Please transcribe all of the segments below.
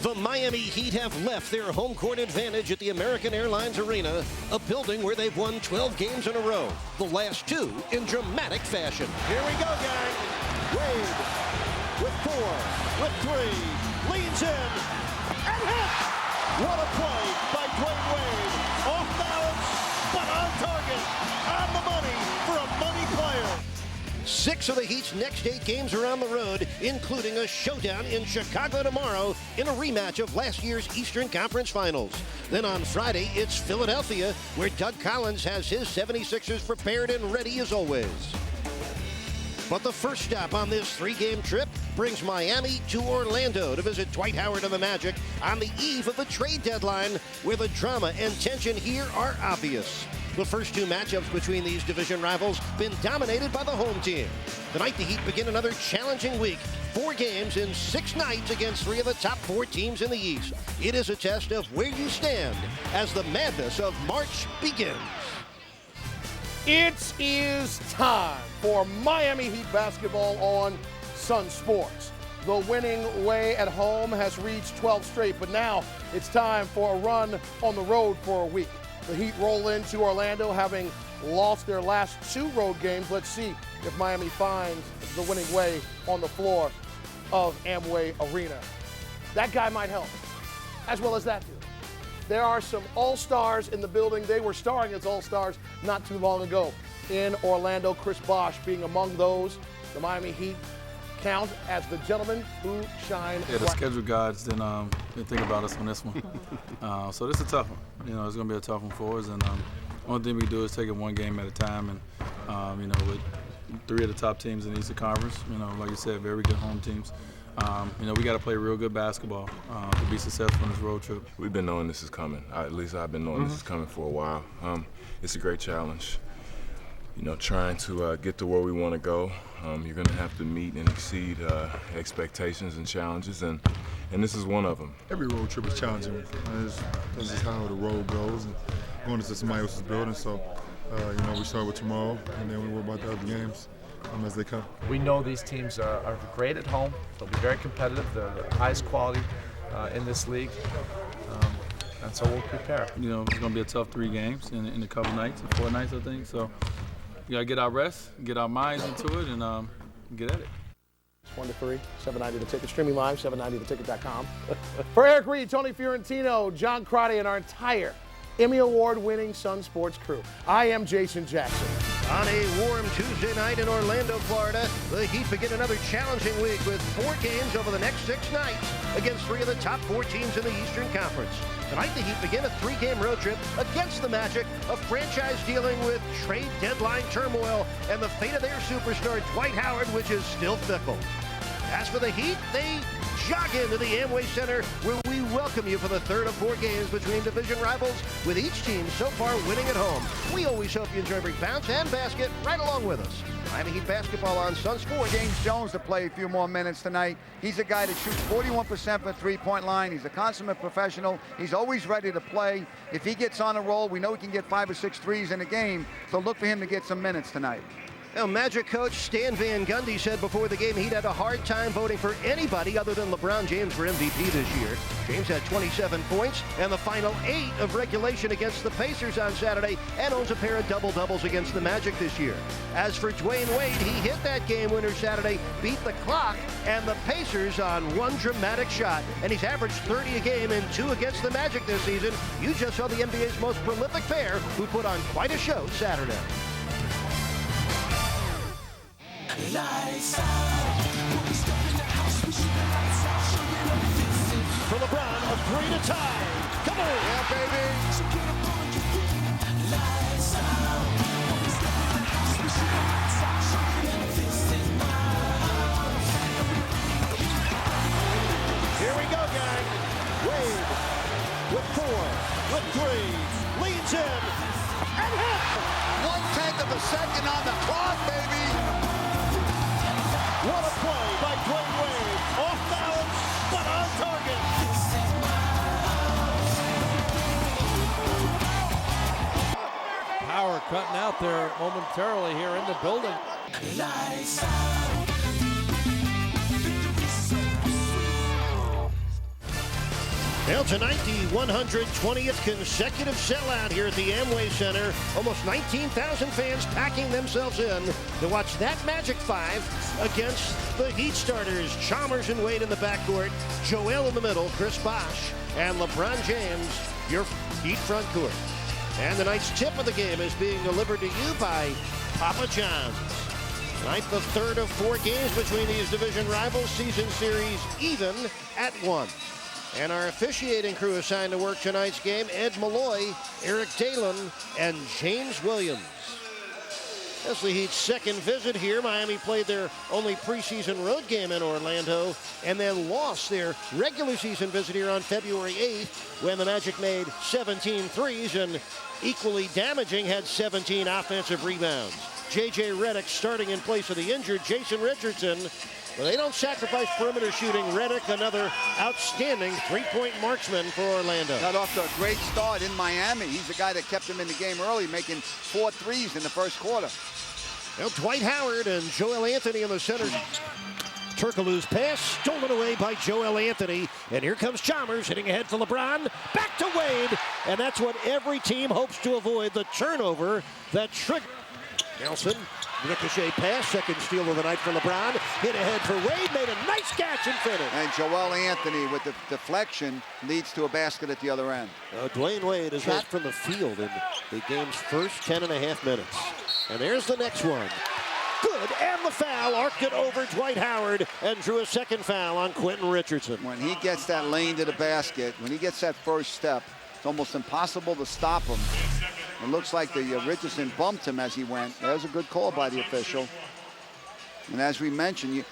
The Miami Heat have left their home court advantage at the American Airlines Arena, a building where they've won 12 games in a row, the last 2 in dramatic fashion. Here we go, gang. Wade with 4, with 3, leans in, and hits! What a play by Dwayne Wade. Off balance, but on target, on the money for a money player. 6 of the Heat's next 8 games are on the road, including a showdown in Chicago tomorrow in a rematch of last year's Eastern Conference Finals. Then on Friday, it's Philadelphia, where Doug Collins has his 76ers prepared and ready as always. But the first stop on this 3-game trip brings Miami to Orlando to visit Dwight Howard and the Magic on the eve of the trade deadline, where the drama and tension here are obvious. The first 2 matchups between these division rivals been dominated by the home team. Tonight, the Heat begin another challenging week. 4 games in 6 nights against 3 of the top 4 teams in the East. It is a test of where you stand as the madness of March begins. It is time for Miami Heat basketball on Sunsports. The winning way at home has reached 12 straight, but now it's time for a run on the road for a week. The Heat roll into Orlando having lost their last 2 road games. Let's see if Miami finds the winning way on the floor of Amway Arena. That guy might help, as well as that dude. There are some all-stars in the building. They were starring as all-stars not too long ago in Orlando. Chris Bosh being among those. The Miami Heat count as the gentlemen who shine. Yeah, the schedule gods didn't think about us on this one. So this is a tough one. You know, it's going to be a tough one for us. And only thing we do is take it 1 game at a time. And, you know, with 3 of the top teams in the Eastern Conference, you know, like you said, very good home teams. You know, we got to play real good basketball to be successful in this road trip. We've been knowing this is coming. At least I've been knowing this is coming for a while. It's a great challenge. You know, trying to get to where we want to go. You're going to have to meet and exceed expectations and challenges, and this is one of them. Every road trip is challenging. This is how the road goes, and going into somebody else's building. So, you know, we start with tomorrow, and then we worry about the other games as they come. We know these teams are great at home. They'll be very competitive. They're the highest quality in this league. And so we'll prepare. You know, it's going to be a tough 3 games in a couple nights, 4 nights, I think. So we got to get our rest, get our minds into it, and get at it. 1 to 3, 790 The Ticket. Streaming live, 790theticket.com. For Eric Reed, Tony Fiorentino, John Crotty, and our entire Emmy Award-winning Sunsports crew, I am Jason Jackson. On a warm Tuesday night in Orlando, Florida, the Heat begin another challenging week with 4 games over the next 6 nights against 3 of the top 4 teams in the Eastern Conference. Tonight, the Heat begin a 3-game road trip against the Magic, a franchise dealing with trade deadline turmoil and the fate of their superstar Dwight Howard, which is still fickle. As for the Heat, they jog into the Amway Center, where we welcome you for the 3rd of 4 games between division rivals, with each team so far winning at home. We always hope you enjoy every bounce and basket right along with us. Miami Heat basketball on Sunsports. James Jones to play a few more minutes tonight. He's a guy that shoots 41% from the 3-point line. He's a consummate professional. He's always ready to play. If he gets on a roll, we know he can get 5 or 6 threes in a game, so look for him to get some minutes tonight. Now, Magic coach Stan Van Gundy said before the game he'd had a hard time voting for anybody other than LeBron James for MVP this year. James had 27 points and the final 8 of regulation against the Pacers on Saturday, and owns a pair of double-doubles against the Magic this year. As for Dwayne Wade, he hit that game winner Saturday, beat the clock and the Pacers on 1 dramatic shot, and he's averaged 30 a game and 2 against the Magic this season. You just saw the NBA's most prolific pair, who put on quite a show Saturday. Lights out. For LeBron, a 3 to tie. Come on. Yeah, baby. Lights out. Here we go, gang. Wade with 4, with 3, leads in, and hits. 1/10 of a second on the clock, baby. What a play by Dwayne Wade. Off balance, but on target. Power cutting out there momentarily here in the building. Lights out. Well, tonight, the 120th consecutive sellout here at the Amway Center. Almost 19,000 fans packing themselves in to watch that Magic Five against the Heat starters. Chalmers and Wade in the backcourt, Joel in the middle, Chris Bosh, and LeBron James, your Heat front court. And tonight's tip of the game is being delivered to you by Papa John's. Tonight, the third of 4 games between these division rivals. Season series even at 1. And our officiating crew assigned to work tonight's game, Ed Malloy, Eric Dalen, and James Williams. That's the Heat's second visit here. Miami played their only preseason road game in Orlando and then lost their regular season visit here on February 8th when the Magic made 17 threes and equally damaging had 17 offensive rebounds. J.J. Redick starting in place of the injured Jason Richardson. But they don't sacrifice perimeter shooting. Redick, another outstanding three-point marksman for Orlando. Got off to a great start in Miami. He's the guy that kept him in the game early, making 4 threes in the first quarter. Well, Dwight Howard and Joel Anthony in the center. Turkoglu's pass stolen away by Joel Anthony. And here comes Chalmers hitting ahead to LeBron. Back to Wade. And that's what every team hopes to avoid, the turnover that trigger. Nelson, ricochet pass, second steal of the night for LeBron. Hit ahead for Wade, made a nice catch and finish. And Joel Anthony with the deflection leads to a basket at the other end. Dwayne Wade is hot from the field in the game's first 10.5 minutes. And there's the next one. Good, and the foul arced it over Dwight Howard and drew a second foul on Quentin Richardson. When he gets that lane to the basket, when he gets that first step, it's almost impossible to stop him. It looks like the Richardson bumped him as he went. That was a good call by the official. And as we mentioned,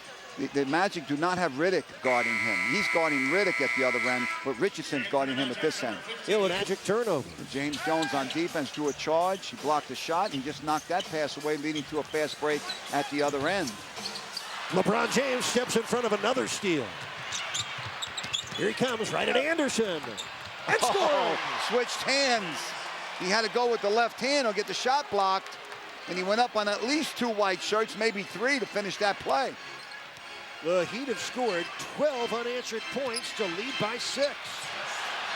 the Magic do not have Redick guarding him. He's guarding Redick at the other end, but Richardson's guarding him at this end. It was a Magic turnover. James Jones on defense drew a charge. He blocked the shot. He just knocked that pass away, leading to a fast break at the other end. LeBron James steps in front of another steal. Here he comes, right at Anderson. And scores! Switched hands. He had to go with the left hand or get the shot blocked. And he went up on at least 2 white shirts, maybe 3 to finish that play. The Heat have scored 12 unanswered points to lead by 6.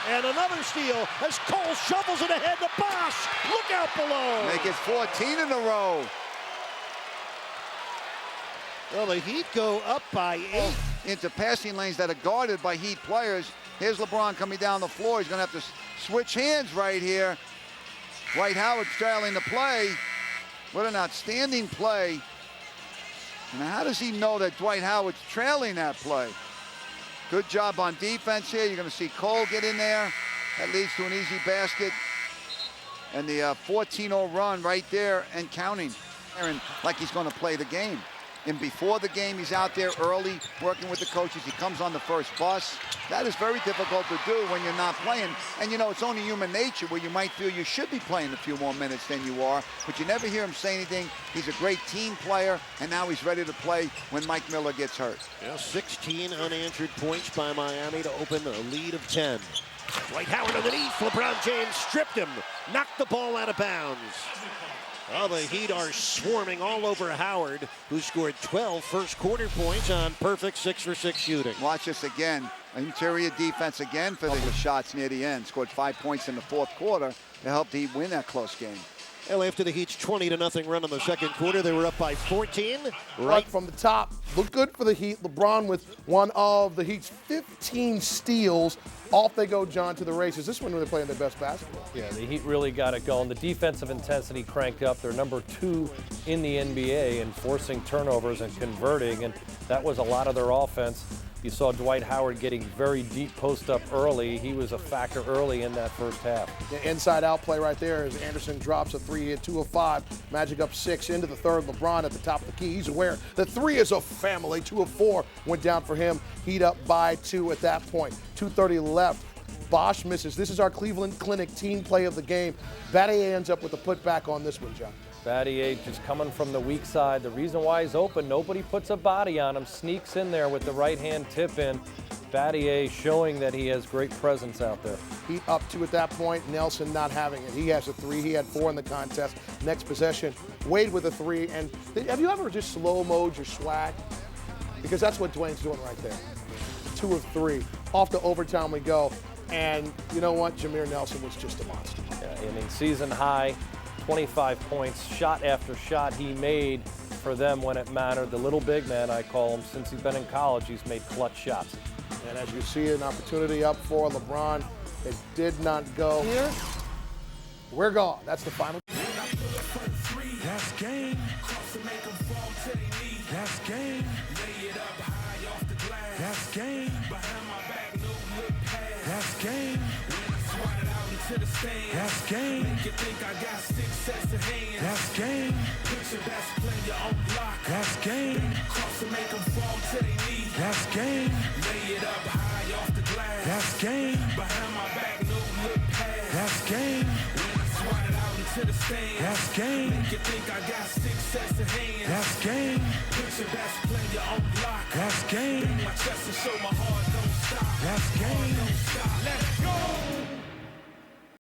And another steal as Cole shovels it ahead to Bosh. Look out below. Make it 14 in a row. Well, the Heat go up by 8. Into passing lanes that are guarded by Heat players. Here's LeBron coming down the floor. He's going to have to switch hands right here. Dwight Howard trailing the play. What an outstanding play. And how does he know that Dwight Howard's trailing that play? Good job on defense here. You're going to see Cole get in there. That leads to an easy basket. And the 14-0 run right there and counting. Aaron, like he's going to play the game. And before the game, he's out there early working with the coaches. He comes on the first bus. That is very difficult to do when you're not playing. And, you know, it's only human nature where you might feel you should be playing a few more minutes than you are. But you never hear him say anything. He's a great team player, and now he's ready to play when Mike Miller gets hurt. Well, 16 unanswered points by Miami to open a lead of 10. Dwight Howard underneath. LeBron James stripped him. Knocked the ball out of bounds. Well, the Heat are swarming all over Howard, who scored 12 first quarter points on perfect 6-for-6 shooting. Watch this again. Interior defense again for the shots near the end. Scored 5 points in the fourth quarter to help the Heat win that close game. Well, after the Heat's 20-0 run in the second quarter, they were up by 14. Right from the top. Looked good for the Heat. LeBron with one of the Heat's 15 steals. Off they go, John, to the races. This one they're playing their best basketball. Yeah, the Heat really got it going. The defensive intensity cranked up. They're number 2 in the NBA in forcing turnovers and converting, and that was a lot of their offense. You saw Dwight Howard getting very deep post up early. He was a factor early in that first half. The inside-out play right there as Anderson drops a 3 at 2 of 5. Magic up 6 into the third. LeBron at the top of the key. He's aware that 3 is a family. 2 of 4 went down for him. Heat up by 2 at that point. 2:30 left. Bosh misses. This is our Cleveland Clinic team play of the game. Battier ends up with a putback on this one, John. Battier just coming from the weak side. The reason why he's open, nobody puts a body on him, sneaks in there with the right-hand tip in. Battier showing that he has great presence out there. Heat up 2 at that point. Nelson not having it. He has a 3. He had 4 in the contest. Next possession, Wade with a 3. And have you ever just slow-mo'd your swag? Because that's what Dwayne's doing right there. 2 of 3. Off to overtime we go. And you know what? Jameer Nelson was just a monster. Yeah, I mean, season high, 25 points, shot after shot he made for them when it mattered. The little big man, I call him, since he's been in college, he's made clutch shots. And as you see an opportunity up for LeBron, it did not go here. We're gone. That's the final. That's game. That's game. Lay it up high off the glass. That's game. Behind my back, no look pass. That's game. When I swat it out into the stand. That's game. Make you think I got 6 sets of hands. That's game. Put your best player on block. That's game. Cross and make them fall to their knees. That's game. Lay it up high off the glass. That's game. Behind my back, no look pass. That's game. When I swat it out into the stand. That's game. Make you think I got 6 sets of hands. That's game. Put your best player on block. That's game. Bang my chest and show my heart don't stop. That's game. Don't stop.